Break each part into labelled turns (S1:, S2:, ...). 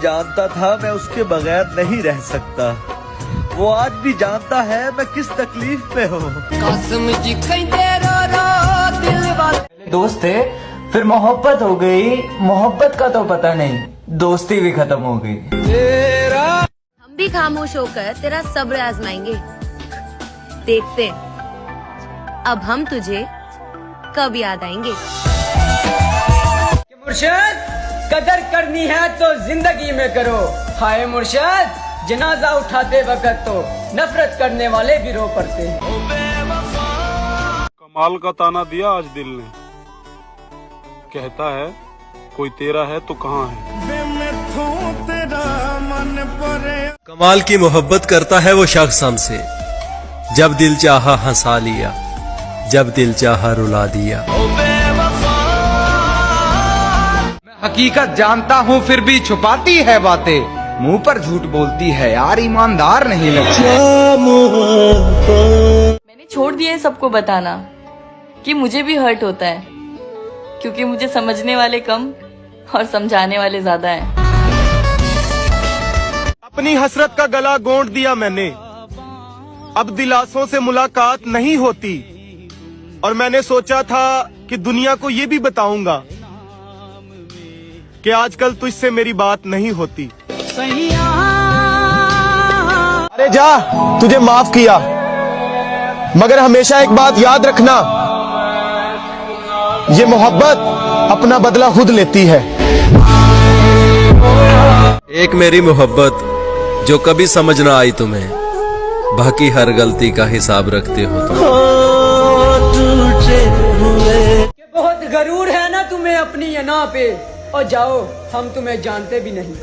S1: जानता था मैं उसके बगैर नहीं रह सकता, वो आज भी जानता है मैं किस तकलीफ में हूँ।
S2: दोस्त थे, फिर मोहब्बत हो गई, मोहब्बत का तो पता नहीं, दोस्ती भी खत्म हो गई।
S3: हम भी खामोश होकर तेरा सब्र आजमाएंगे, देखते अब हम तुझे कब याद आएंगे।
S4: मुर्शिद, कदर करनी है तो जिंदगी में करो। हाय मुर्शिद, जनाजा उठाते वक्त तो नफरत करने वाले भी रो पड़ते हैं।
S5: कमाल का ताना दिया आज दिल ने, कहता है कोई तेरा है तो कहाँ है।
S6: कमाल की मोहब्बत करता है वो शख्स हमसे, जब दिल चाहा हंसा लिया, जब दिल चाहा रुला दिया।
S7: हकीकत जानता हूँ फिर भी छुपाती है बातें, मुंह पर झूठ बोलती है यार, ईमानदार नहीं लगती।
S8: मैंने छोड़ दिया है सबको बताना कि मुझे भी हर्ट होता है, क्योंकि मुझे समझने वाले कम और समझाने वाले ज्यादा हैं।
S6: अपनी हसरत का गला गोंद दिया मैंने, अब दिलासों से मुलाकात नहीं होती, और मैंने सोचा था कि दुनिया को ये भी बताऊंगा कि आजकल तुझसे मेरी बात नहीं होती। अरे जा, तुझे माफ किया, मगर हमेशा एक बात याद रखना, ये मोहब्बत अपना बदला खुद लेती है। एक मेरी मोहब्बत जो कभी समझ ना आई तुम्हें, बाकी हर गलती का हिसाब रखते हो तुम।
S4: बहुत गरूर है ना तुम्हें अपनी अना पे, और जाओ हम तुम्हें जानते भी नहीं।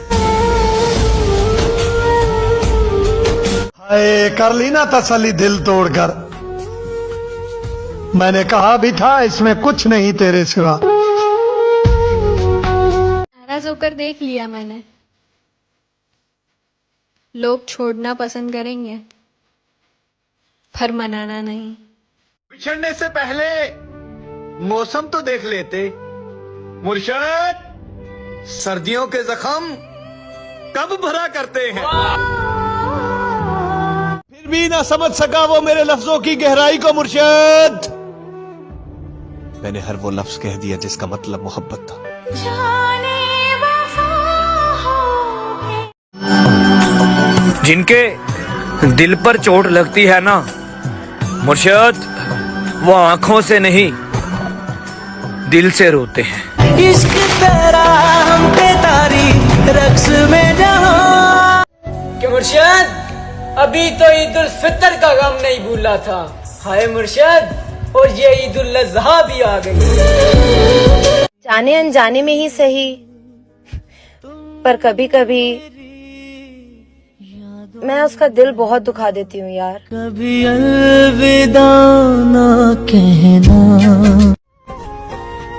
S9: हाय, कर ली ना तसल्ली दिल तोड़कर, मैंने कहा भी था इसमें कुछ नहीं तेरे सिवा।
S10: नाराज होकर देख लिया मैंने, लोग छोड़ना पसंद करेंगे पर मनाना नहीं।
S9: बिछड़ने से पहले मौसम तो देख लेते। मुर्शिद, सर्दियों के जख्म कब भरा करते हैं। फिर भी ना समझ सका वो मेरे लफ्जों की गहराई को मुर्शिद, मैंने हर वो लफ्ज कह दिया जिसका मतलब मोहब्बत था।
S7: जिनके दिल पर चोट लगती है ना मुर्शिद, वो आंखों से नहीं दिल से रोते हैं।
S4: इश्क तेरा हम पे तारी रक्स में जहां कि मुर्शिद, अभी तो ईद उल फितर का गम नहीं भूला था। हाय मुर्शिद, और ये ईद उल अज़हा भी आ गई।
S3: जाने अनजाने में ही सही, पर कभी कभी मैं उसका दिल बहुत दुखा देती हूँ यार।
S4: कभी अलविदा ना कहना।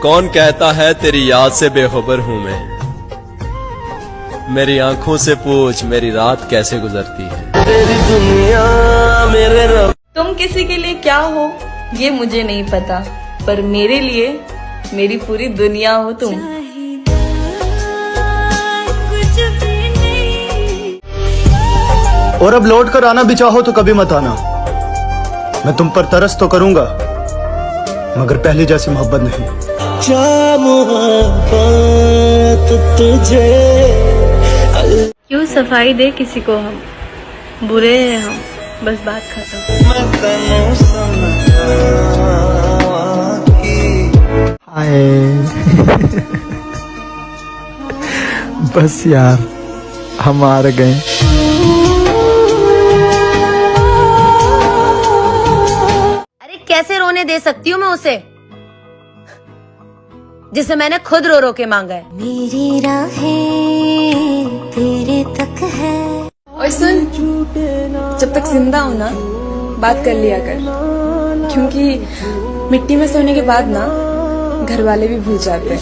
S6: कौन कहता है तेरी याद से बेखबर हूँ मैं, मेरी आंखों से पूछ मेरी रात कैसे गुजरती है।
S4: तेरी दुनिया मेरे रब।
S8: तुम किसी के लिए क्या हो ये मुझे नहीं पता, पर मेरे लिए मेरी पूरी दुनिया हो तुम।
S9: और अब लौट कर आना भी चाहो तो कभी मत आना, मैं तुम पर तरस तो करूंगा, मगर पहले जैसी मोहब्बत नहीं।
S10: तुझे क्यों सफाई दे किसी को, हम बुरे हैं हम, बस बात खत्म।
S7: बस यार, हम हार गए।
S3: अरे कैसे रोने दे सकती हूँ मैं उसे, जिसे मैंने खुद रो रो के मांगा है।
S10: मेरी राहें तेरे तक है।
S8: और सुन, जब तक जिंदा हो ना बात कर लिया कर, क्योंकि मिट्टी में सोने के बाद ना घर वाले भी भूल जाते हैं।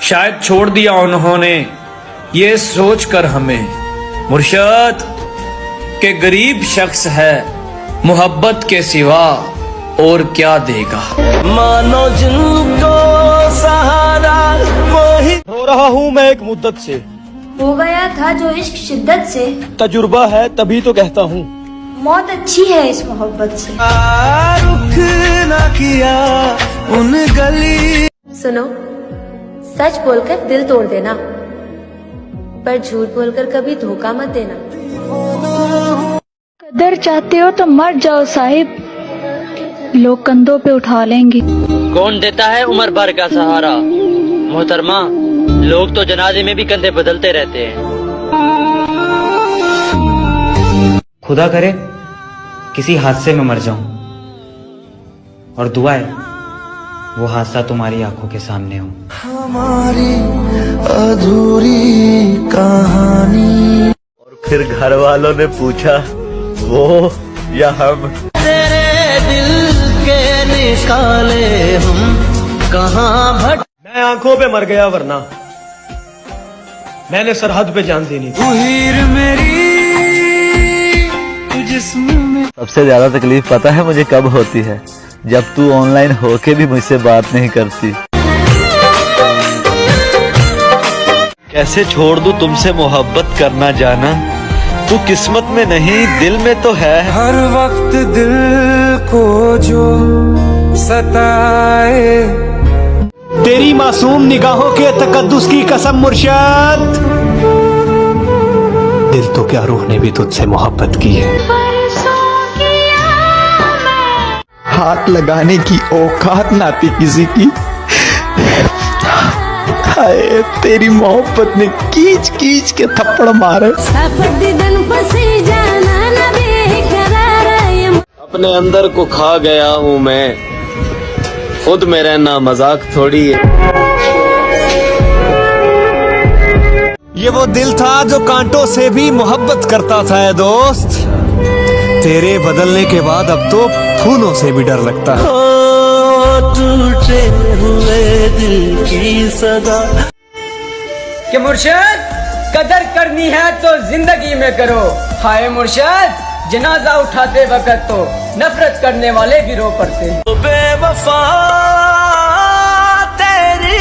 S7: शायद छोड़ दिया उन्होंने ये सोच कर हमें मुर्शिद के गरीब शख्स है मोहब्बत के सिवा और क्या देगा।
S4: मानो जिनको सहारा
S6: हूँ मैं एक मुद्दत से,
S3: हो गया था जो इश्क शिद्दत से,
S6: तजुर्बा है तभी तो कहता हूँ।
S3: मौत अच्छी है इस मोहब्बत से।
S6: रुख ना किया उन गली।
S3: सुनो, सच बोलकर दिल तोड़ देना, पर झूठ बोलकर कभी धोखा मत देना।
S10: कदर चाहते हो तो मर जाओ साहिब, लोग कंधों पे उठा लेंगे।
S2: कौन देता है उम्र भर का सहारा? मोहतरमा, लोग तो जनाजे में भी कंधे बदलते रहते हैं। खुदा करे किसी हादसे में मर जाऊं, और दुआ है वो हादसा तुम्हारी आंखों के सामने हो।
S1: हमारी अधूरी कहानी। और फिर घर वालों ने पूछा, वो या हम? तेरे दिल के निकाले हम कहाँ भट।
S6: मैं आंखों पे मर गया, वरना मैंने सरहद पे जान देनी थी।
S1: सबसे ज्यादा तकलीफ पता है मुझे कब होती है? जब तू ऑनलाइन होके भी मुझसे बात नहीं करती। कैसे छोड़ दूं तुमसे मोहब्बत करना जाना, तू किस्मत में नहीं दिल में तो है।
S6: हर वक्त दिल को जो सताए, तेरी मासूम निगाहों के तकद्दुस की कसम मुर्शद, दिल तो क्या रूह ने भी तुझसे मोहब्बत की है।
S9: हाथ लगाने की औकात ना थी किसी की। हाय, तेरी मोहब्बत ने कीच कीच के थप्पड़ मारे।
S11: अपने अंदर को खा गया हूँ मैं, खुद में रहना मजाक थोड़ी है।
S6: ये वो दिल था जो कांटों से भी मोहब्बत करता था है दोस्त। तेरे बदलने के बाद अब तो फूलों से भी डर लगता है।
S1: टूटे हुए दिल की सदा।
S4: कि मुर्शद, कदर करनी है तो जिंदगी में करो। हाय मुर्शद, जनाजा उठाते वक्त तो नफरत करने वाले भी रो पड़ते हैं।
S1: बेवफा तेरी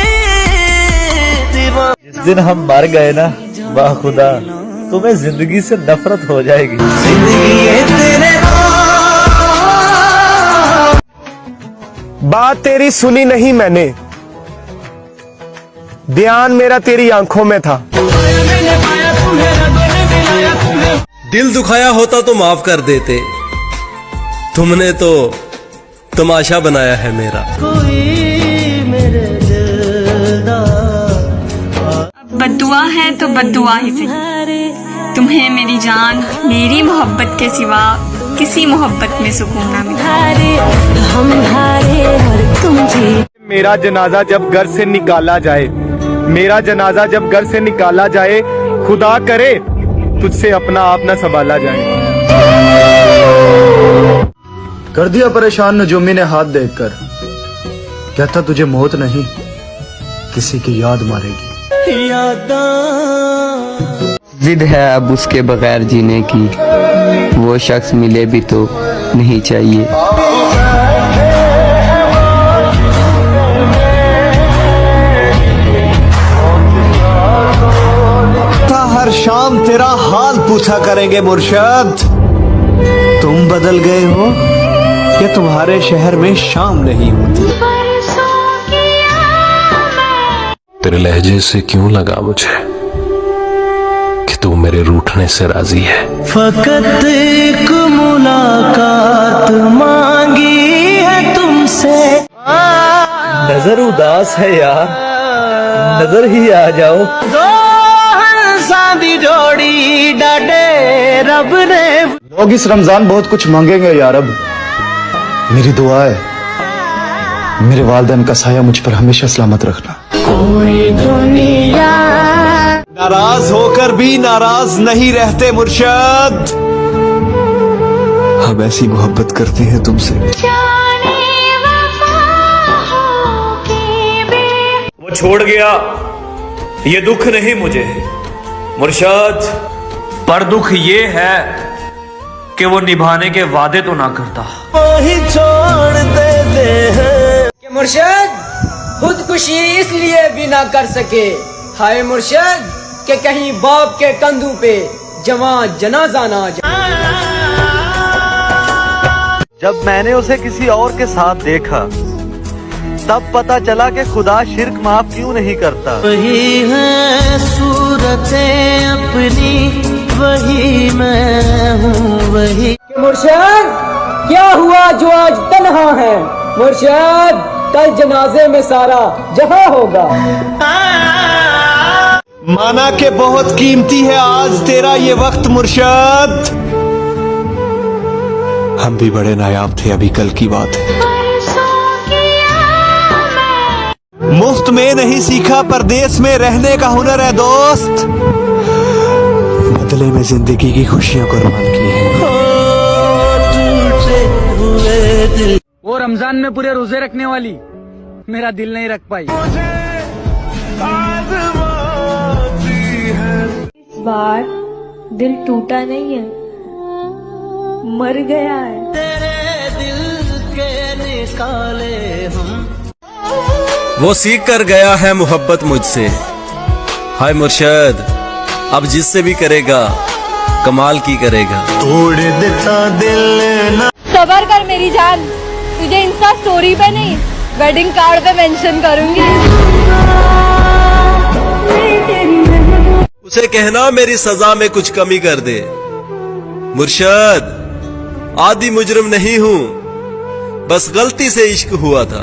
S1: दीवार। जिस दिन हम मर गए ना, वाह खुदा, तुम्हें जिंदगी से नफरत हो जाएगी।
S6: बात तेरी सुनी नहीं मैंने, ध्यान मेरा तेरी आंखों में था।
S9: दिल दुखाया होता तो माफ कर देते, तुमने तो तमाशा बनाया है मेरा।
S10: बद्दुआ है तो बद्दुआ ही सही, तुम्हें मेरी जान मेरी मोहब्बत के सिवा किसी मोहब्बत में सुकून ना मिला। हम हारे और तुम जीत।
S6: मेरा जनाजा जब घर से निकाला जाए, मेरा जनाजा जब घर से निकाला जाए, खुदा करे तुझसे अपना आप न संभाला जाए।
S9: कर दिया परेशान नजूमी ने हाथ देखकर, कहता तुझे मौत नहीं किसी की याद मारेगी।
S2: जिद है अब उसके बगैर जीने की, वो शख्स मिले भी तो नहीं चाहिए।
S9: हर शाम तेरा हाल पूछा करेंगे मुर्शद, तुम बदल गए हो या तुम्हारे शहर में शाम नहीं होती।
S12: तेरे लहजे से क्यों लगा मुझे कि तू मेरे रूठने से राजी है।
S1: फकत एक मुलाकात मांगी है तुमसे। नजर उदास है यार, नजर ही आ जाओ। सादी जोड़ी डाडे रब ने।
S9: लोग इस रमजान बहुत कुछ मांगेंगे यार। अब मेरी दुआ है मेरे वालिदैन का साया मुझ पर हमेशा सलामत रखना।
S1: कोई दुनिया।
S9: नाराज होकर भी नाराज नहीं रहते मुर्शद, हम ऐसी मोहब्बत करते हैं तुमसे।
S7: वो छोड़ गया ये दुख नहीं मुझे मुर्शद, पर दुख ये है कि वो निभाने के वादे तो ना करता।
S1: वही छोड़ देते हैं।
S4: कि मुर्शद खुदकुशी इसलिए भी ना कर सके हाय मुर्शिद कि कहीं बाप के कंधों पे जवां जनाजा ना जाए।
S1: जब मैंने उसे किसी और के साथ देखा तब पता चला कि खुदा शिर्क माफ क्यों नहीं करता। वही है सूरतें अपनी, वही मैं हूँ वही।
S4: मुर्शिद क्या हुआ जो आज तन्हा है? मुर्शिद कल जनाजे में सारा जहां होगा।
S9: माना के बहुत कीमती है आज तेरा ये वक्त मुर्शद। हम भी बड़े नायाब थे, अभी कल की बात है। मुफ्त में नहीं सीखा परदेस में रहने का हुनर है दोस्त, बदले में जिंदगी की खुशियां कुर्बान की हैं।
S4: वो रमजान में पूरे रोजे रखने वाली मेरा दिल नहीं रख पाई।
S3: इस बार दिल टूटा नहीं है, मर गया है।
S1: तेरे दिल के निकाले हम।
S11: वो सीख कर गया है मोहब्बत मुझसे। हाय मुर्शद अब जिससे भी करेगा कमाल की करेगा।
S1: तोड़ देता दिल ना।
S10: सबर कर मेरी जान, तुझे इंस्टा स्टोरी पे नहीं वेडिंग कार्ड पे मेंशन करूंगी।
S11: उसे कहना मेरी सजा में कुछ कमी कर दे। मुर्शद आदि मुजरिम नहीं हूँ, बस गलती से इश्क हुआ था।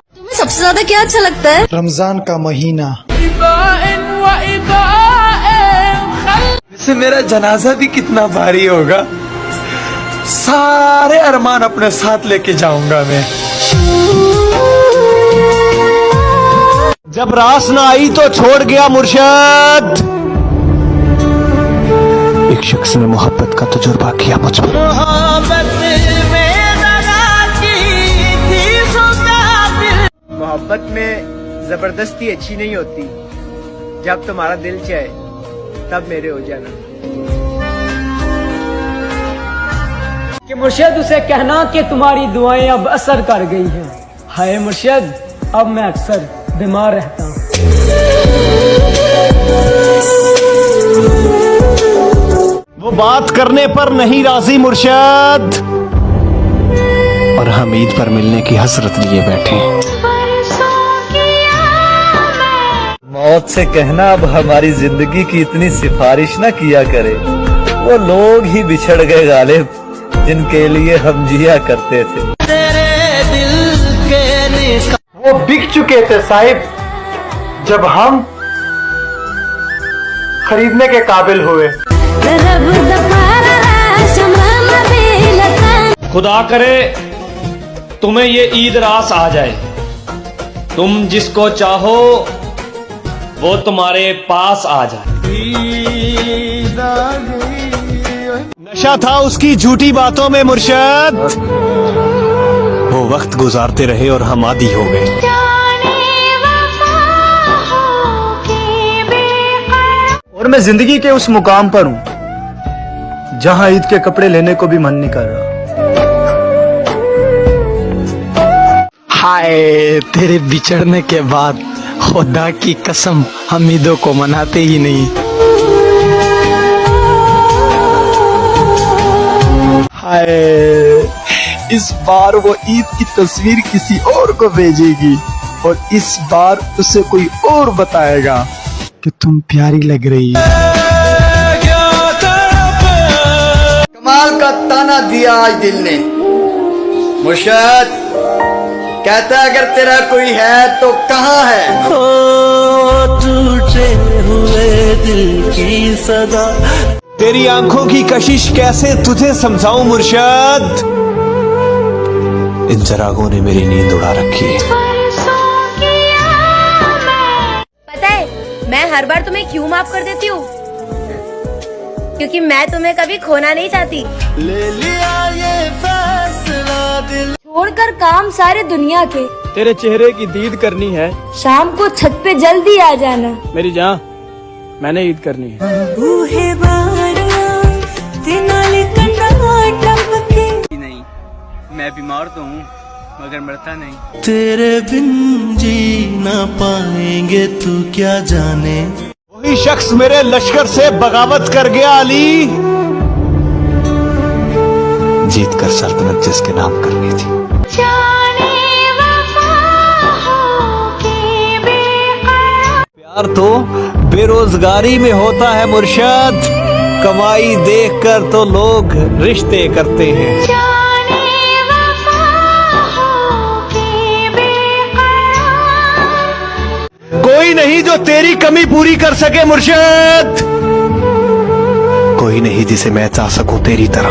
S10: तुम्हें सबसे ज्यादा क्या अच्छा लगता है?
S9: रमजान का महीना।
S6: वैसे मेरा जनाजा भी कितना भारी होगा, सारे अरमान अपने साथ लेके जाऊंगा मैं।
S9: जब रास ना आई तो छोड़ गया मुर्शद। एक शख्स ने मोहब्बत का तजुर्बा किया मुझ पर।
S4: मोहब्बत में जबरदस्ती अच्छी नहीं होती, जब तुम्हारा दिल चाहे तब मेरे हो जाना। कि मुर्शिद उसे कहना कि तुम्हारी दुआएं अब असर कर गई हैं। हाय मुर्शिद अब मैं अक्सर बीमार रहता हूँ।
S9: वो बात करने पर नहीं राजी मुर्शद, और हम ईद पर मिलने की हसरत लिए बैठे हैं।
S1: मौत से कहना अब हमारी जिंदगी की इतनी सिफारिश ना किया करे। वो लोग ही बिछड़ गए गालिब जिनके लिए हम जिया करते थे। तेरे दिल के
S6: वो बिक चुके थे साहिब, जब हम खरीदने के काबिल हुए।
S7: खुदा करे तुम्हें ये ईद रास आ जाए, तुम जिसको चाहो वो तुम्हारे पास आ जाए।
S9: नशा था उसकी झूठी बातों में मुर्शद, वो वक्त गुजारते रहे और हम आदी हो गए।
S6: और मैं जिंदगी के उस मुकाम पर हूँ जहाँ ईद के कपड़े लेने को भी मन नहीं कर रहा। हाय तेरे बिछड़ने के बाद खुदा की कसम हम ईदों को मनाते ही नहीं। हाय इस बार वो ईद की तस्वीर किसी और को भेजेगी और इस बार उसे कोई और बताएगा कि तुम प्यारी लग रही है।
S4: कमाल का ताना दिया आज दिल ने। मुर्शद कहता है अगर तेरा कोई है तो कहाँ है?
S1: टूटे हुए दिल की सदा।
S9: तेरी आंखों की कशिश कैसे तुझे समझाऊं मुर्शद, इन चरागों ने मेरी नींद उड़ा रखी है।
S3: पता है मैं हर बार तुम्हें क्यों माफ कर देती हूँ? क्योंकि मैं तुम्हें कभी खोना नहीं चाहती।
S1: ले लिया ये फैसला दिल।
S3: छोड़कर काम सारे दुनिया के,
S6: तेरे चेहरे की दीद करनी है,
S3: शाम को छत पे जल्दी आ जाना।
S6: मेरी जान मैंने ईद करनी है।
S4: नहीं मैं बीमार तो हूँ मगर मरता नहीं।
S1: तेरे बिन जीना ना पाएंगे तू क्या जाने।
S9: वही शख्स मेरे लश्कर से बगावत कर गया अली, जीत कर सल्तनत जिसके नाम करनी थी। प्यार तो बेरोजगारी में होता है मुर्शद, कमाई देखकर तो लोग रिश्ते करते हैं। कोई नहीं जो तेरी कमी पूरी कर सके मुर्शद, कोई नहीं जिसे मैं चाह सकूं तेरी तरह।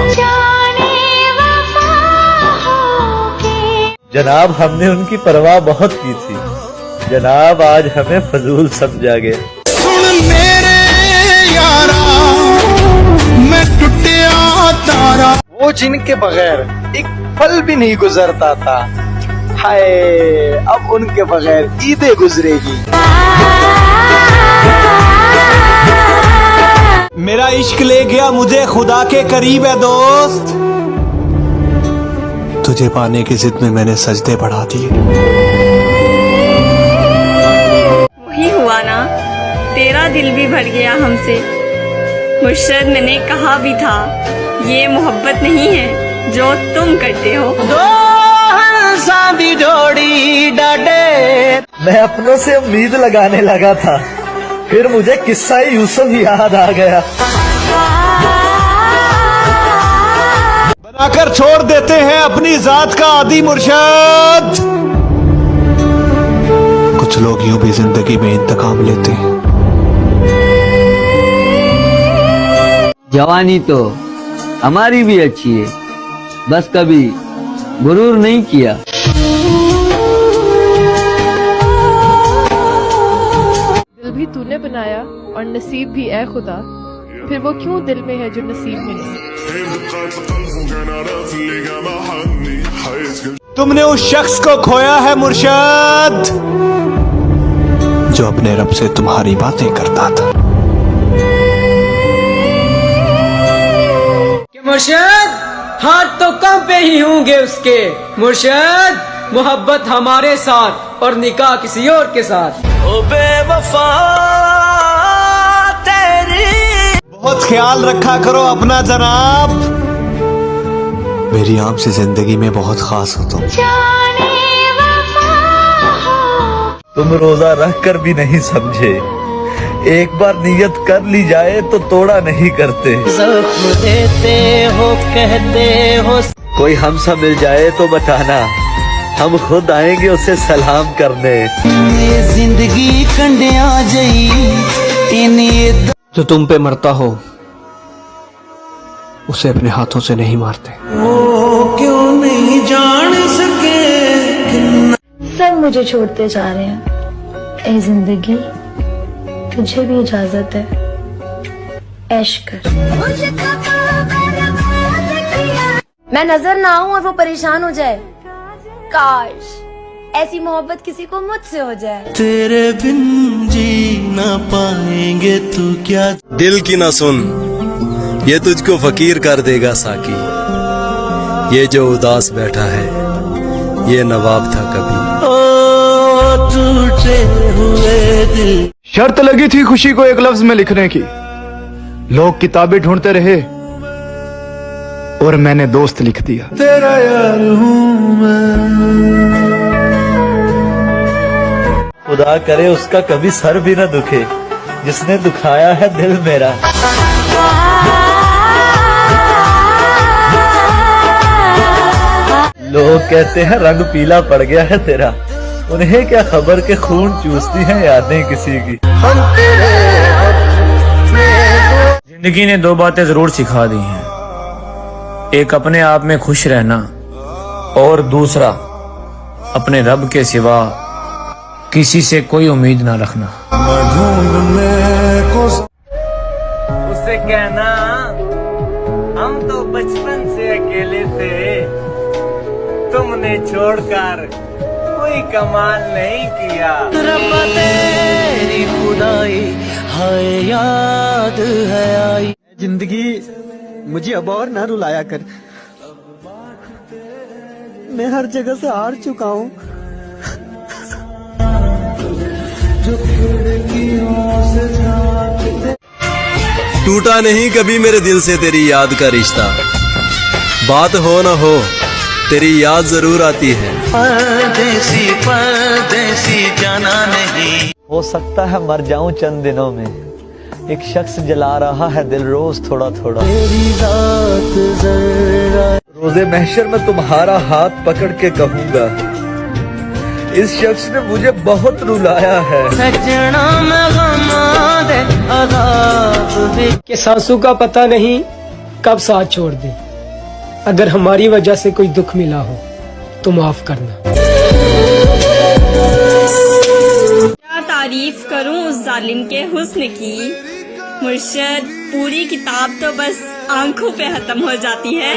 S1: जनाब हमने उनकी परवाह बहुत की थी, जनाब आज हमें फजूल समझा गया।
S6: सुन मेरे यारा मैं टूटिया तारा, वो जिनके बगैर एक पल भी नहीं गुजरता था, हाय अब उनके बगैर ईदें गुजरेगी।
S9: मेरा इश्क ले गया मुझे खुदा के करीब है दोस्त, तुझे पाने की जिद में मैंने सजदे बढ़ा दिए।
S10: वही हुआ ना, तेरा दिल भी भर गया हमसे। मुर्शद मैंने कहा भी था, ये मोहब्बत नहीं है जो तुम करते हो।
S1: दी जोड़ी डाडे, मैं अपनों से उम्मीद लगाने लगा था, फिर मुझे किस्सा यूसुफ याद आ गया।
S9: बनाकर छोड़ देते हैं अपनी जात का आदि मुर्शद, कुछ लोग यूं भी जिंदगी में इंतकाम लेते हैं।
S13: जवानी तो हमारी भी अच्छी है, बस कभी गुरूर नहीं किया।
S8: दिल भी तूने बनाया और नसीब भी ऐ खुदा, फिर वो क्यों दिल में है जो नसीब में नहीं।
S9: तुमने उस शख्स को खोया है मुर्शद, जो अपने रब से तुम्हारी बातें करता था।
S4: मुर्शद हाथ तो कम पे ही होंगे उसके, मुर्शद मोहब्बत हमारे साथ और निकाह किसी और के साथ।
S1: ओ बेवफा तेरी
S9: बहुत ख्याल रखा करो अपना जनाब, मेरी आम से जिंदगी में बहुत खास हो
S1: तुम रोजा रख कर भी नहीं समझे, एक बार नियत कर ली जाए तो तोड़ा नहीं करते। जख्म देते हो कहते हो, कोई हमसा मिल जाए तो बताना, हम खुद आएंगे उसे सलाम करने। जिंदगी कंडिया जई,
S9: जो तुम पे मरता हो उसे अपने हाथों से नहीं मारते।
S1: वो क्यों नहीं जान सके।
S3: सब मुझे छोड़ते जा रहे हैं, ए जिंदगी तुझे भी इजाजत है, ऐश कर। मैं नजर ना आऊं और वो परेशान हो जाए, काश ऐसी मोहब्बत किसी को मुझसे हो जाए।
S1: तेरे बिन जी ना पाएंगे तू क्या।
S11: दिल की ना सुन, ये तुझको फकीर कर देगा साकी, ये जो उदास बैठा है ये नवाब था कभी।
S1: ओ टूटे हुए दिल।
S6: शर्त लगी थी खुशी को एक लफ्ज में लिखने की, लोग किताबें ढूंढते रहे और मैंने दोस्त लिख दिया।
S1: तेरा यार हूँ मैं, खुदा करे उसका कभी सर भी न दुखे जिसने दुखाया है दिल मेरा। लोग कहते हैं रंग पीला पड़ गया है तेरा, उन्हें क्या खबर के खून चूसती हैं यादें किसी की।
S7: जिंदगी ने दो बातें जरूर सिखा दी हैं, एक अपने आप में खुश रहना और दूसरा अपने रब के सिवा किसी से कोई उम्मीद ना रखना।
S1: उससे कहना हम तो बचपन से अकेले थे, तुमने छोड़कर कोई कमाल नहीं किया। रब्बा तेरी खुदाई हाय याद है आई।
S6: जिंदगी मुझे अब और ना रुलाया कर, मैं हर जगह से हार चुका हूँ।
S11: टूटा नहीं कभी मेरे दिल से तेरी याद का रिश्ता। बात हो ना हो तेरी याद जरूर आती है।
S1: परदेसी परदेसी जाना नहीं।
S9: हो सकता है मर जाऊं चंद दिनों में, एक शख्स जला रहा है दिल रोज थोड़ा थोड़ा।
S1: तेरी रात जरा
S9: रोजे महशर में तुम्हारा हाथ पकड़ के कहूंगा, इस शख्स ने मुझे बहुत रुलाया है।
S1: सजना में गम दे अज़ाब भी
S4: कि सांसों का पता नहीं कब साथ छोड़ दे। अगर हमारी वजह से कोई दुख मिला हो तो माफ करना।
S10: क्या तारीफ करूं उस जालिम के हुस्न की, मुर्शद पूरी किताब तो बस आंखों पे खत्म हो जाती है।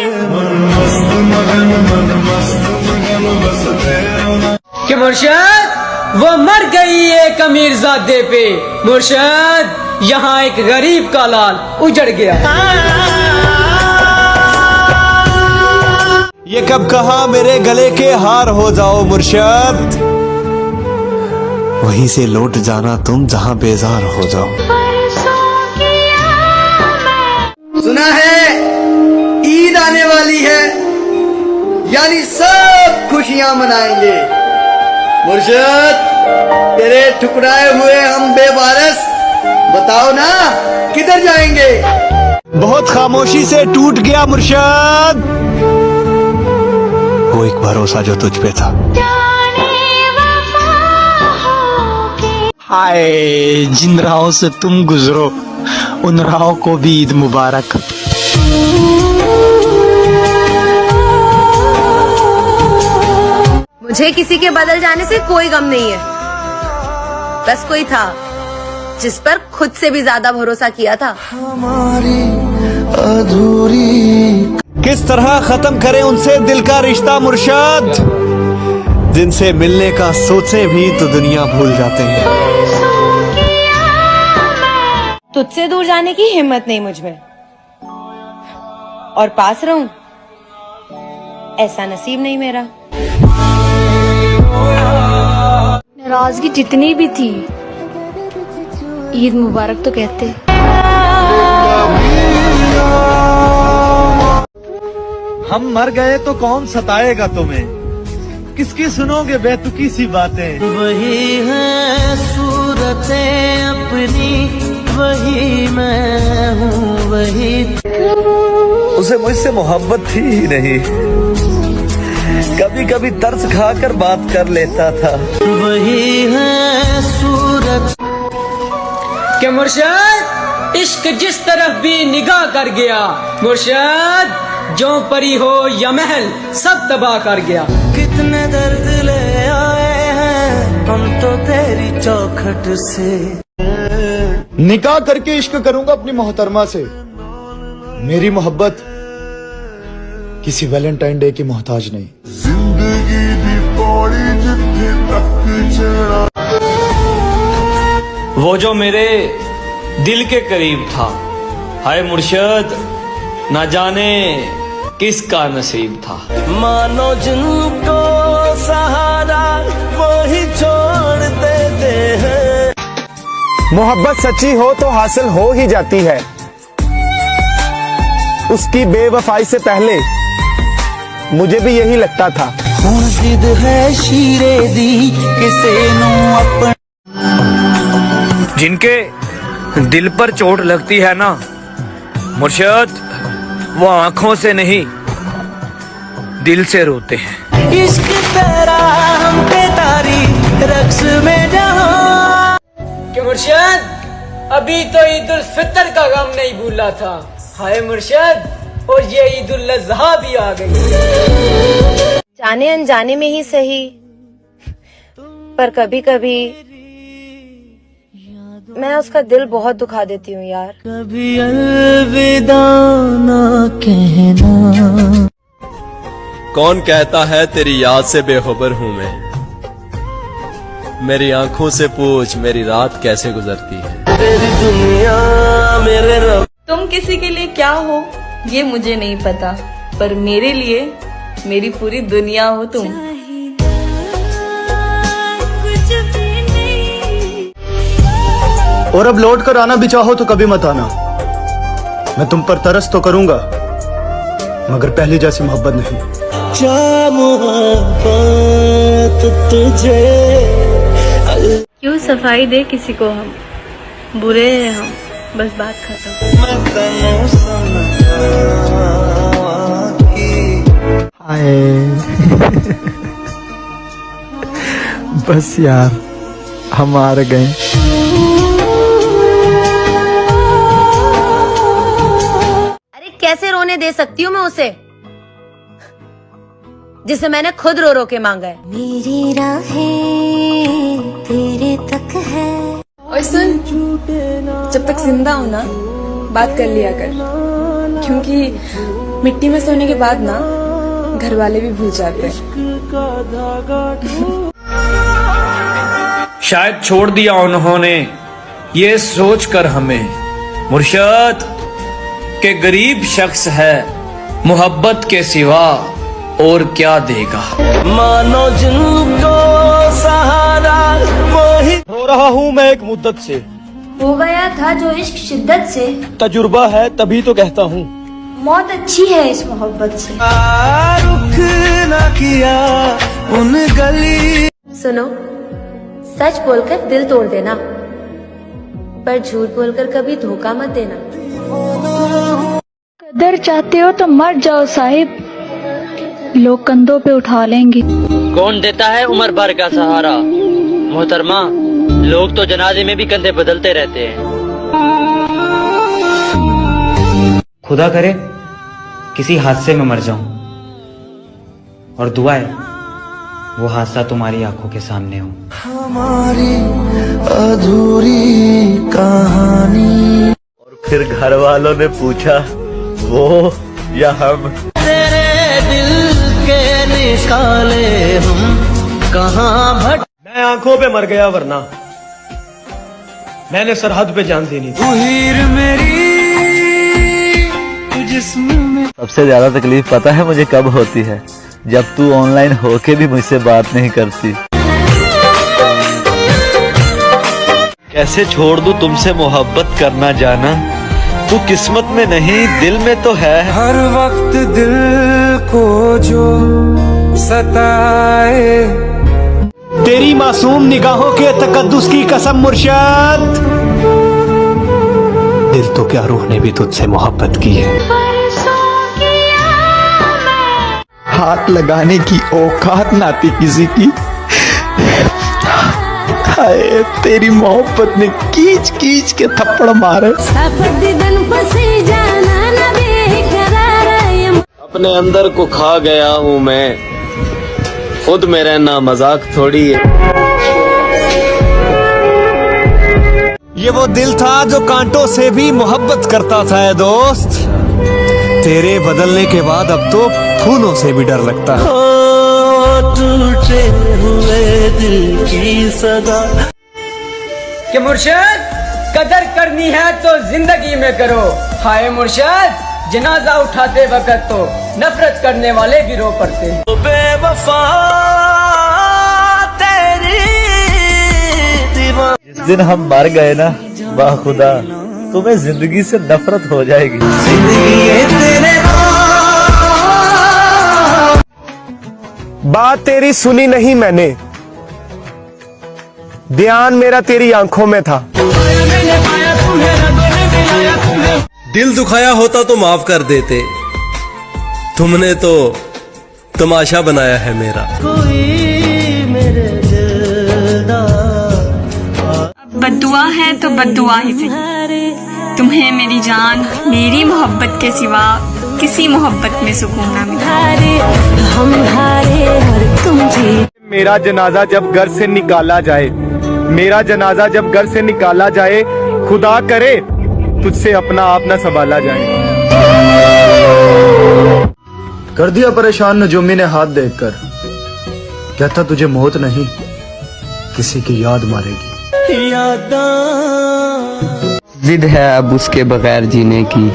S4: कि मुर्शद वो मर गई एक अमीरजादे पे, मुर्शद यहाँ एक गरीब का लाल उजड़ गया।
S9: ये कब कहा मेरे गले के हार हो जाओ मुर्शद, वहीं से लौट जाना तुम जहां बेजार हो जाओ।
S1: सुना है ईद आने वाली है, यानी सब खुशियां मनाएंगे। मुर्शद तेरे ठुकराए हुए हम बेवारस, बताओ ना किधर जाएंगे।
S9: बहुत खामोशी से टूट गया मुर्शद वो एक भरोसा जो तुझ पे था। हाय जिन राहों से तुम गुजरो उन राहों को भी ईद मुबारक।
S3: मुझे किसी के बदल जाने से कोई गम नहीं है, बस कोई था जिस पर खुद से भी ज्यादा भरोसा किया था।
S1: हमारी अधूरी
S9: किस तरह खत्म करें उनसे दिल का रिश्ता मुर्शद, जिनसे मिलने का सोचे भी तो दुनिया भूल जाते हैं।
S3: तुझसे दूर जाने की हिम्मत नहीं मुझ में, और पास रहूं ऐसा नसीब नहीं मेरा।
S8: नाराजगी जितनी भी थी, ईद मुबारक तो कहते।
S9: हम मर गए तो कौन सताएगा तुम्हें, किसकी सुनोगे बेतुकी सी बातें।
S1: वही है सूरतें अपनी, वही मैं हूँ वही।
S9: उसे मुझसे मोहब्बत थी ही नहीं, कभी कभी तरस खाकर बात कर लेता था।
S1: वही है सूरत
S4: कि मुर्शद इश्क जिस तरफ भी निगाह कर गया, मुर्शद जो परी हो या महल सब तबाह कर गया।
S1: कितने दर्द ले आए हैं हम तो तेरी चौखट से।
S6: निकाह करके इश्क करूंगा अपनी मोहतरमा से, मेरी मोहब्बत किसी वैलेंटाइन डे की मोहताज नहीं।
S7: वो जो मेरे दिल के करीब था, हाय मुर्शद ना जाने किसका नसीब था।
S1: मानो जिनको सहारा वो ही छोड़ देते हैं।
S6: मोहब्बत सच्ची हो तो हासिल हो ही जाती है, उसकी बेवफाई से पहले मुझे भी यही लगता था।
S1: हुण जिद है शीरे दी किसे नू अपन।
S7: जिनके दिल पर चोट लगती है ना मुर्शद, वो आंखों से नहीं दिल से रोते हैं।
S1: इश्क तेरा हम पे तारी रक्स में जहां।
S4: कि मुर्शद अभी तो ईद उल फितर का गम नहीं भूला था, हाय मुर्शद और ये ईद उल अज़हा भी आ गई।
S3: जाने अनजाने में ही सही, पर कभी कभी मैं उसका दिल बहुत दुखा देती हूँ यार।
S1: कभी अलविदा ना कहना।
S11: कौन कहता है तेरी याद से बेखबर हूं मैं, मेरी आंखों से पूछ मेरी रात कैसे गुजरती है।
S1: तेरी दुनिया मेरे रब।
S8: तुम किसी के लिए क्या हो ये मुझे नहीं पता, पर मेरे लिए मेरी पूरी दुनिया हो तुम।
S6: और अब लौट कर आना भी चाहो तो कभी मत आना, मैं तुम पर तरस तो करूंगा, मगर पहले जैसी मोहब्बत नहीं।
S10: क्यों सफाई दे किसी को हम, बुरे हैं हम, बस बात खत्म।
S6: बस यार हम हार गए।
S3: अरे कैसे रोने दे सकती हूँ मैं उसे, जिसे मैंने खुद रो रो के मांगा है।
S10: मेरी राहें तेरे तक है।
S8: और सुन, जब तक जिंदा हो ना बात कर लिया कर, क्योंकि मिट्टी में सोने के बाद ना घर वाले भी भूल जाते हैं।
S7: शायद छोड़ दिया उन्होंने ये सोच कर हमें, मुर्शद के गरीब शख्स है मोहब्बत के सिवा और क्या देगा।
S1: मानो जिनको सहारा वही
S6: रो रहा हूँ मैं एक मुद्दत से,
S10: हो गया था जो इश्क शिद्दत से,
S6: तजुर्बा है तभी तो कहता हूँ,
S10: मौत अच्छी है इस मोहब्बत से।
S1: रुख न किया उन गली।
S3: सुनो, सच बोलकर दिल तोड़ देना, पर झूठ बोलकर कभी धोखा मत देना।
S10: कदर चाहते हो तो मर जाओ साहिब, लोग कंधों पे उठा लेंगे।
S13: कौन देता है उम्र भर का सहारा, मोहतरमा लोग तो जनाजे में भी कंधे बदलते रहते हैं।
S2: खुदा करे किसी हादसे में मर जाऊं, और दुआ है वो हादसा तुम्हारी आंखों के सामने हो।
S1: हमारी अधूरी कहानी। और फिर घर वालों ने पूछा, वो या हम? तेरे दिल के निकाले हम कहाँ भट।
S6: मैं आंखों पे मर गया, वरना मैंने सरहद पे जान देनी थी।
S1: हीर मेरी जिस्म में।
S9: सबसे ज्यादा तकलीफ पता है मुझे कब होती है? जब तू ऑनलाइन होके भी मुझसे बात नहीं करती। कैसे छोड़ दूं तुमसे मोहब्बत करना जाना, तू किस्मत में नहीं दिल में तो है।
S1: हर वक्त दिल को जो सताए।
S6: तेरी मासूम निगाहों के तकद्दुस की कसम मुर्शद, दिल तो क्या रूह ने भी तुझसे मोहब्बत की है। हाथ लगाने की औकात ना थी किसी की, हाय तेरी मोहब्बत ने कीच कीच के थप्पड़ मारे।
S11: अपने अंदर को खा गया हूँ मैं, खुद में रहना मजाक थोड़ी है।
S9: ये वो दिल था जो कांटों से भी मोहब्बत करता था है दोस्त। तेरे बदलने के बाद अब तो फूलों से भी डर लगता है।
S1: टूटे हुए दिल की सदा।
S4: कि मुर्शद कदर करनी है तो जिंदगी में करो, हाय मुर्शद जनाजा उठाते वक्त तो नफरत करने वाले भी रो पड़ते हैं।
S1: बेवफा तेरी दीवार।
S9: जिस दिन हम मर गए ना, वाह खुदा तुम्हें जिंदगी से नफरत हो जाएगी।
S6: बात तेरी सुनी नहीं मैंने, ध्यान मेरा तेरी आंखों में था।
S11: दिल दुखाया होता तो माफ कर देते, तुमने तो तमाशा बनाया है मेरा।
S10: बद्दुआ है तो बद्दुआ ही सही, तुम्हें मेरी जान मेरी मोहब्बत के सिवा किसी मोहब्बत में सुकून ना मिला। हम हारे और तुम जीत।
S6: मेरा जनाजा जब घर से निकाला जाए, मेरा जनाजा जब घर से निकाला जाए, खुदा करे तुझसे अपना आप न संभाला जाए। कर दिया परेशान नजूमी ने हाथ देखकर, कहता तुझे मौत नहीं किसी की याद मारेगी।
S13: जिद है अब उसके बगैर जीने की,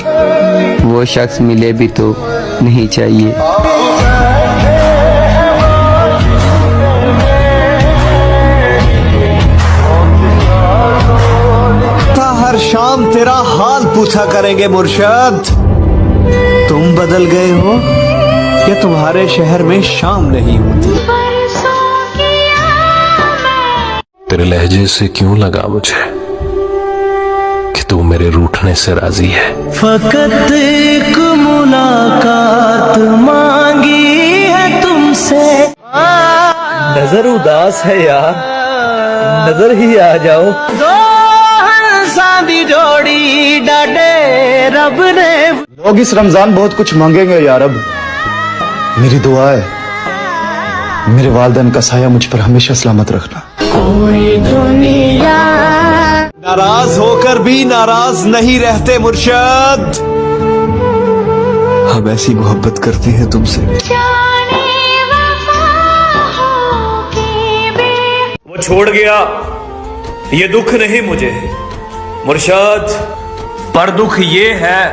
S13: वो शख्स मिले भी तो नहीं चाहिए।
S9: हर शाम शाम तेरा हाल पूछा करेंगे मुर्शद। तुम बदल गए हो या तुम्हारे शहर में शाम नहीं होती।
S12: तेरे लहजे से क्यों लगा मुझे कि तू मेरे रूठने से राजी है।
S1: फकत एक मुलाकात मांगी है तुमसे। नजर उदास है यार, नजर ही आ जाओ। दो हंसा दी जोड़ी डाडे रब ने।
S6: लोग इस रमजान बहुत कुछ मांगेंगे यार। अब मेरी दुआ है मेरे वालिदैन का साया मुझ पर हमेशा सलामत रखना।
S1: कोई दुनिया
S9: नाराज होकर भी नाराज नहीं रहते मुर्शद। हम ऐसी मोहब्बत करते हैं तुमसे।
S7: वो छोड़ गया ये दुख नहीं मुझे मुर्शद, पर दुख ये है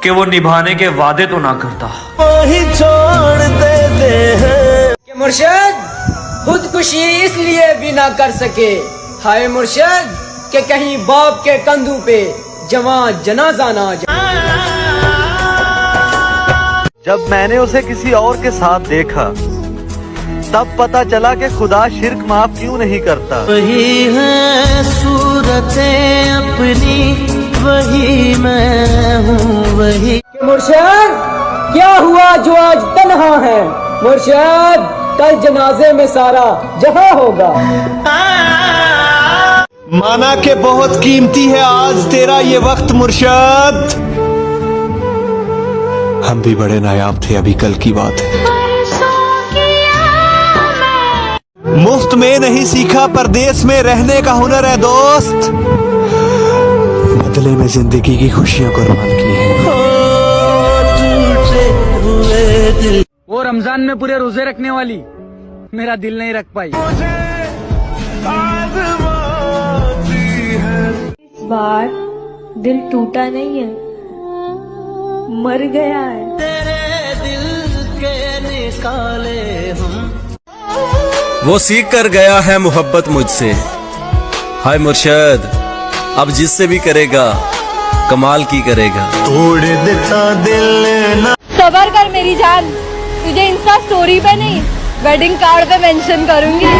S7: कि वो निभाने के वादे तो ना करता।
S1: वही छोड़ देते हैं
S4: कि मुर्शद खुदकुशी इसलिए भी ना कर सके। हाय मुर्शद कि कहीं बाप के कंधों पे जवां जनाजा ना जाए।
S1: जब मैंने उसे किसी और के साथ देखा तब पता चला कि खुदा शिर्क माफ क्यों नहीं करता। वही है सूरतें अपनी, वही मैं हूँ वही।
S4: मुर्शद क्या हुआ जो आज तन्हा है। मुर्शद कल जनाजे में सारा जहां होगा।
S9: माना के बहुत कीमती है आज तेरा ये वक्त मुर्शद। हम भी बड़े नायाब थे, अभी कल की बात है। मुफ्त में नहीं सीखा परदेश में रहने का हुनर है दोस्त। बदले में जिंदगी की खुशियां कुर्बान की हैं।
S4: वो रमजान में पूरे रोजे रखने वाली मेरा दिल नहीं रख पाई।
S8: इस बार दिल टूटा नहीं है, मर गया है।
S1: तेरे दिल के निकाले हम।
S11: वो सीख कर गया है मोहब्बत मुझसे। हाय मुर्शद अब जिससे भी करेगा कमाल की करेगा।
S1: तोड़ देता दिल ना।
S3: सबर कर मेरी जान, तुझे इंस्टा स्टोरी पे नहीं वेडिंग कार्ड पे मेंशन करूंगी।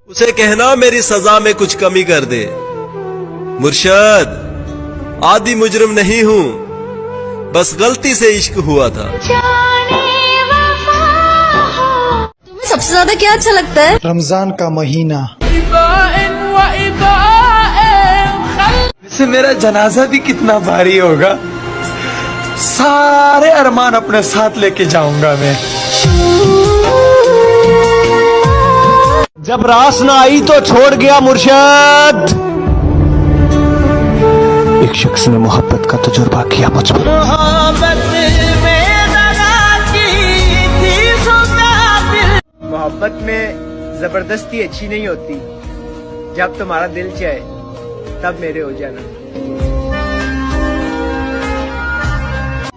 S11: उसे कहना मेरी सजा में कुछ कमी कर दे। मुर्शद आदि मुजरिम नहीं हूँ, बस गलती से इश्क हुआ था।
S10: तुम्हें सबसे ज्यादा क्या अच्छा लगता है?
S6: रमजान का महीना। वैसे मेरा जनाजा भी कितना भारी होगा। सारे अरमान अपने साथ लेके जाऊंगा मैं।
S9: जब रास ना आई तो छोड़ गया मुर्शद। एक शख्स ने मोहब्बत का तजुर्बा किया मुझ पर।
S4: मोहब्बत में जबरदस्ती अच्छी नहीं होती। जब तुम्हारा दिल चाहे तब मेरे हो जाना।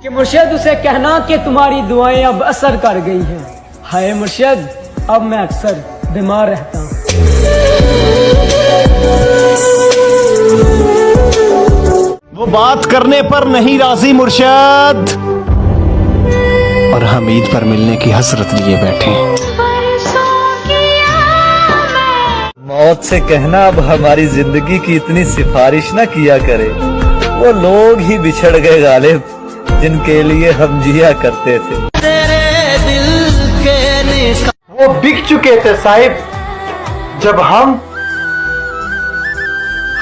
S4: कि मुर्शद उसे कहना कि तुम्हारी दुआएं अब असर कर गई हैं। हाय मुर्शद अब मैं अक्सर बीमार रहता हूँ।
S9: वो बात करने पर नहीं राजी मुर्शद, और हम ईद पर मिलने की हसरत लिए बैठे हैं।
S1: मौत से कहना अब हमारी जिंदगी की इतनी सिफारिश ना किया करे। वो लोग ही बिछड़ गए गालिब जिनके लिए हम जिया करते थे। तेरे दिल के
S6: वो बिक चुके थे साहिब जब हम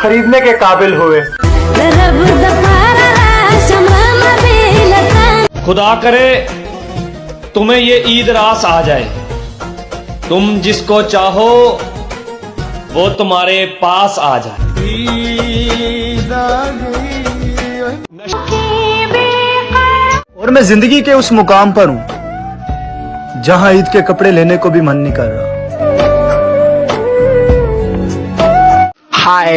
S6: खरीदने के काबिल हुए।
S7: खुदा करे तुम्हें ये ईद रास आ जाए। तुम जिसको चाहो वो तुम्हारे पास आ जाए।
S6: और मैं जिंदगी के उस मुकाम पर हूं जहां ईद के कपड़े लेने को भी मन नहीं कर रहा। हाय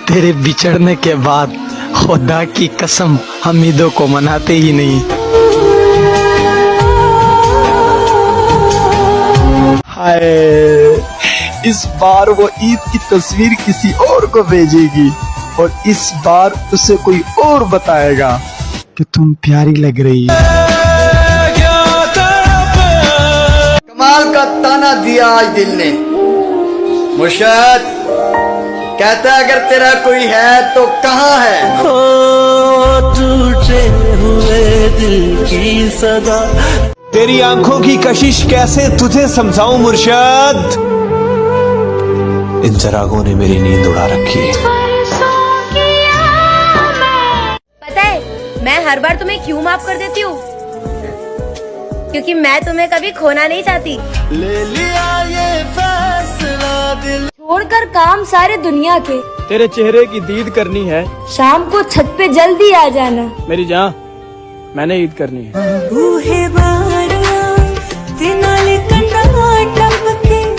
S6: तेरे बिछड़ने के बाद खुदा की कसम हम ईदों को मनाते ही नहीं। हाय इस बार वो ईद की तस्वीर किसी और को भेजेगी और इस बार उसे कोई और बताएगा कि तुम प्यारी लग रही है।
S1: कमाल का ताना दिया आज दिल ने। मुर्शद कहता है अगर तेरा कोई है तो कहाँ है। टूटे हुए दिल की सदा।
S9: तेरी आंखों की कशिश कैसे तुझे समझाऊं मुर्शद, इन चरागों ने मेरी नींद उड़ा रखी है।
S3: पता है मैं हर बार तुम्हें क्यों माफ कर देती हूँ? क्योंकि मैं तुम्हें कभी खोना नहीं चाहती।
S1: ले लिया ये फैसला दिल।
S3: छोड़कर काम सारे दुनिया के,
S4: तेरे चेहरे की दीद करनी है।
S3: शाम को छत पे जल्दी आ जाना।
S4: मेरी जान मैंने ईद करनी है।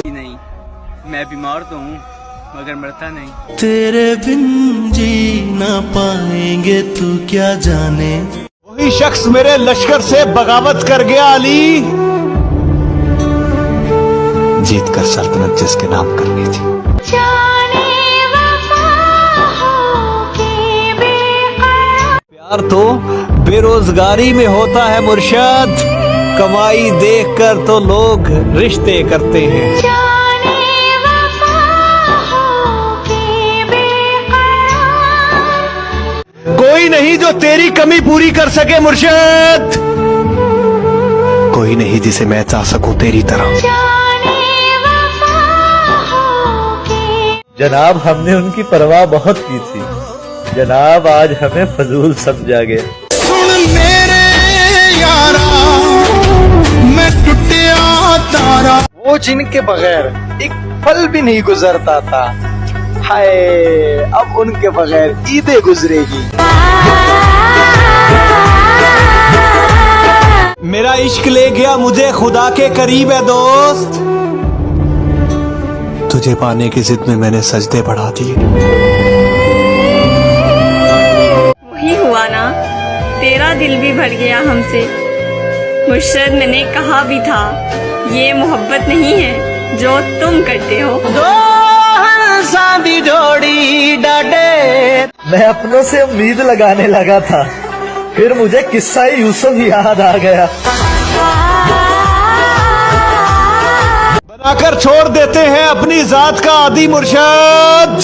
S1: नहीं मैं बीमार तो हूँ मगर मरता नहीं। तेरे बिन जी ना पाएंगे तू क्या जाने।
S9: वही शख्स मेरे लश्कर से बगावत कर गया अली, जीत कर सल्तनत जिसके नाम करनी थी। प्यार तो बेरोजगारी में होता है मुर्शद, कमाई देखकर तो लोग रिश्ते करते हैं। कोई नहीं जो तेरी कमी पूरी कर सके मुर्शद, कोई नहीं जिसे मैं चाह सकूं तेरी तरह।
S1: जनाब हमने उनकी परवाह बहुत की थी, जनाब आज हमें फजूल समझा गया। सुन मेरे यारा मैं टूटिया तारा।
S6: वो जिनके बगैर एक पल भी नहीं गुजरता था, हाय अब उनके बगैर ईदें गुजरेगी।
S9: मेरा इश्क ले गया मुझे खुदा के करीब है दोस्त, तुझे पाने की जिद में मैंने सजदे बढ़ा दिए।
S10: वही हुआ ना, तेरा दिल भी भर गया हमसे। मुर्शद मैंने कहा भी था ये मोहब्बत नहीं है जो तुम करते हो।
S1: सांदी जोड़ी डाटे। मैं अपनों से उम्मीद लगाने लगा था, फिर मुझे किस्सा यूसुफ याद आ गया।
S9: बनाकर छोड़ देते हैं अपनी जात का आदि मुर्शद,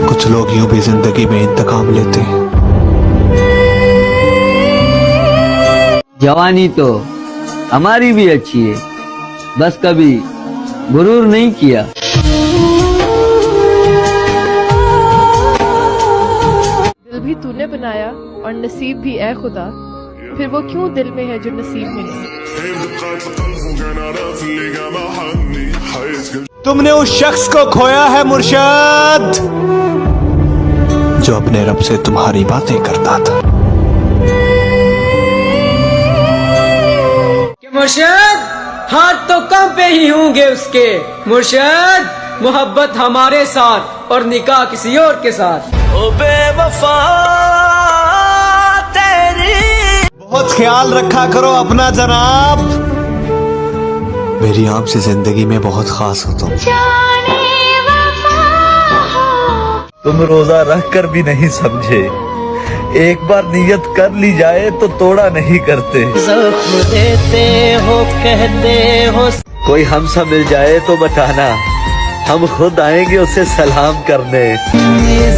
S9: कुछ लोग यूं भी जिंदगी में इंतकाम लेते हैं।
S13: जवानी तो हमारी भी अच्छी है, बस कभी गुरूर नहीं किया।
S8: दिल भी तूने बनाया और नसीब भी ऐ खुदा, फिर वो क्यों दिल में है जो नसीब में नहीं।
S9: तुमने उस शख्स को खोया है मुर्शद जो अपने रब से तुम्हारी बातें करता था।
S4: मुर्शद हाथ तो कम पे ही होंगे उसके। मुर्शद मोहब्बत हमारे साथ और निकाह किसी और के साथ।
S1: ओ बेवफा तेरी।
S9: बहुत ख्याल रखा करो अपना जनाब, मेरी आपसे जिंदगी में बहुत खास हो
S1: तुम रोजा रख कर भी नहीं समझे, एक बार नियत कर ली जाए तो तोड़ा नहीं करते। जख्म देते हो कहते हो, कोई हमसा मिल जाए तो बताना, हम खुद आएंगे उसे सलाम करने।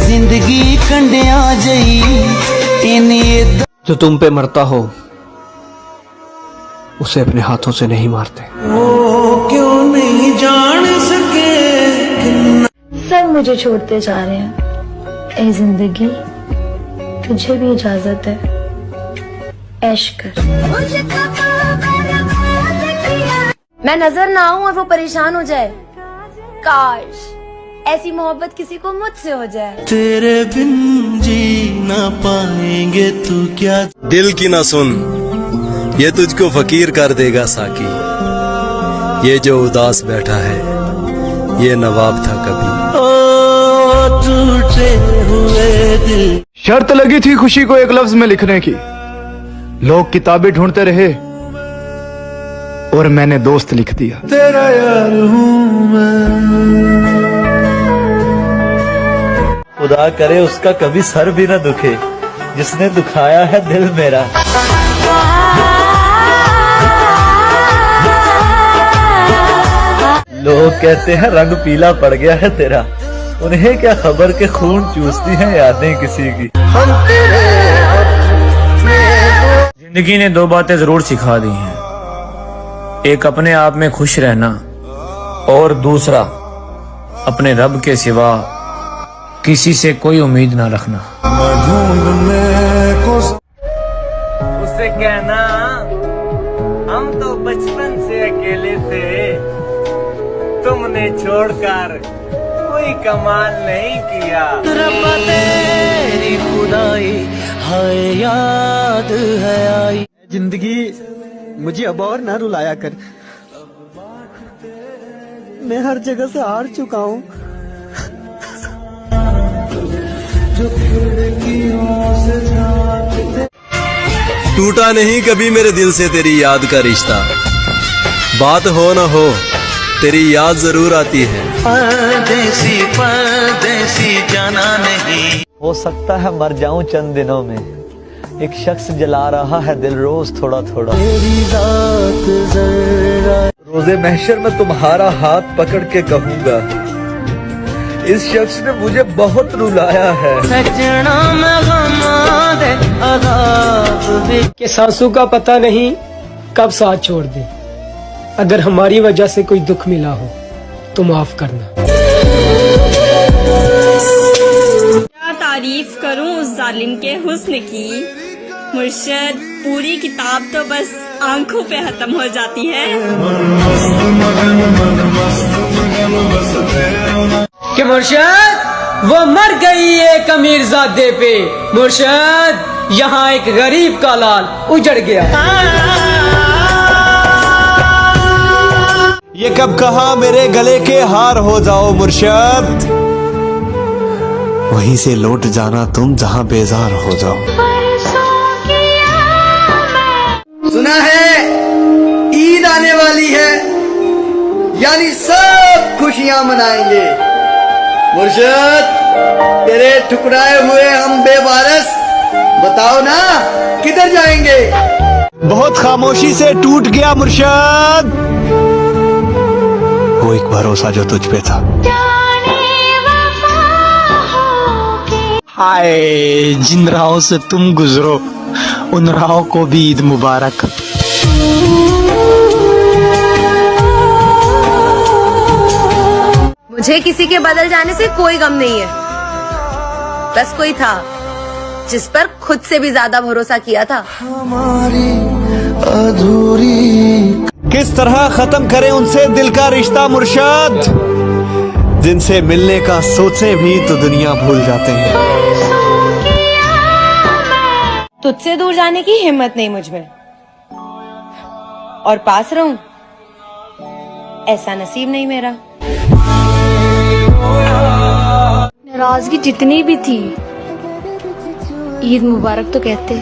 S1: जिंदगी कंडिया जई
S9: जो तुम पे मरता हो उसे अपने हाथों से नहीं मारते।
S1: वो क्यों नहीं जान सके।
S8: सब मुझे छोड़ते जा रहे हैं, ए जिंदगी तुझे भी इजाजत है, ऐश कर।
S3: मैं नजर ना आऊं और वो परेशान हो जाए, काश ऐसी मोहब्बत किसी को मुझसे हो जाए।
S1: तेरे बिन जी ना पाएंगे तू क्या।
S11: दिल की ना सुन, ये तुझको फकीर कर देगा साकी, ये जो उदास बैठा है ये नवाब था कभी। ओ टूटे हुए दिल।
S6: शर्त लगी थी खुशी को एक लफ्ज में लिखने की, लोग किताबें ढूंढते रहे, और मैंने दोस्त लिख दिया।
S1: तेरा यार हूँ मैं। खुदा करे उसका कभी सर भी न दुखे जिसने दुखाया है दिल मेरा। लोग कहते हैं रंग पीला पड़ गया है तेरा, उन्हें क्या खबर के खून चूसती हैं यादें किसी की।
S7: जिंदगी ने दो बातें जरूर सिखा दी हैं, एक अपने आप में खुश रहना और दूसरा अपने रब के सिवा किसी से कोई उम्मीद ना रखना।
S4: उससे कहना हम तो बचपन से अकेले थे, तुमने छोड़कर कोई कमाल नहीं किया।
S1: रब्बा तेरी खुदाई हाय याद है आई।
S6: जिंदगी मुझे अब और ना रुलाया कर, मैं हर जगह से हार चुका हूँ।
S11: टूटा नहीं कभी मेरे दिल से तेरी याद का रिश्ता, बात हो ना हो तेरी याद जरूर आती है।
S1: परदेसी परदेसी जाना नहीं। हो सकता है मर जाऊं चंद दिनों में, एक शख्स जला रहा है दिल रोज थोड़ा थोड़ा। रोजे महशर में तुम्हारा हाथ पकड़ के कहूंगा, इस शख्स ने मुझे बहुत रुलाया है।
S4: कि सांसों का पता नहीं कब साथ छोड़ दे, अगर हमारी वजह से कोई दुख मिला हो तो माफ करना।
S10: क्या तारीफ करूं उस जालिम के हुस्न की, मुर्शद पूरी किताब तो बस आंखों पे खत्म हो जाती है।
S4: कि मुर्शद वो मर गई एक अमीरजादे पे, मुर्शद यहाँ एक गरीब का लाल उजड़ गया।
S9: ये कब कहा मेरे गले के हार हो जाओ मुर्शद, वहीं से लौट जाना तुम जहां बेजार हो जाओ।
S1: सुना है ईद आने वाली है, यानी सब खुशियां मनाएंगे। मुर्शद तेरे ठुकराए हुए हम बेवारस, बताओ ना किधर जाएंगे।
S9: बहुत खामोशी से टूट गया मुर्शद वो एक भरोसा जो तुझ पे था।
S6: हाय, जिन राहों से तुम गुजरो उन राहों को भी ईद मुबारक।
S3: मुझे किसी के बदल जाने से कोई गम नहीं है, बस कोई था जिस पर खुद से भी ज्यादा भरोसा किया था।
S1: हमारी अधूरी
S9: किस तरह खत्म करें उनसे दिल का रिश्ता मुर्शद, जिनसे मिलने का सोचे भी तो दुनिया भूल जाते हैं।
S3: तुझसे दूर जाने की हिम्मत नहीं मुझ में, और पास रहूं ऐसा नसीब नहीं मेरा।
S8: नाराजगी जितनी भी थी, ईद मुबारक तो कहते।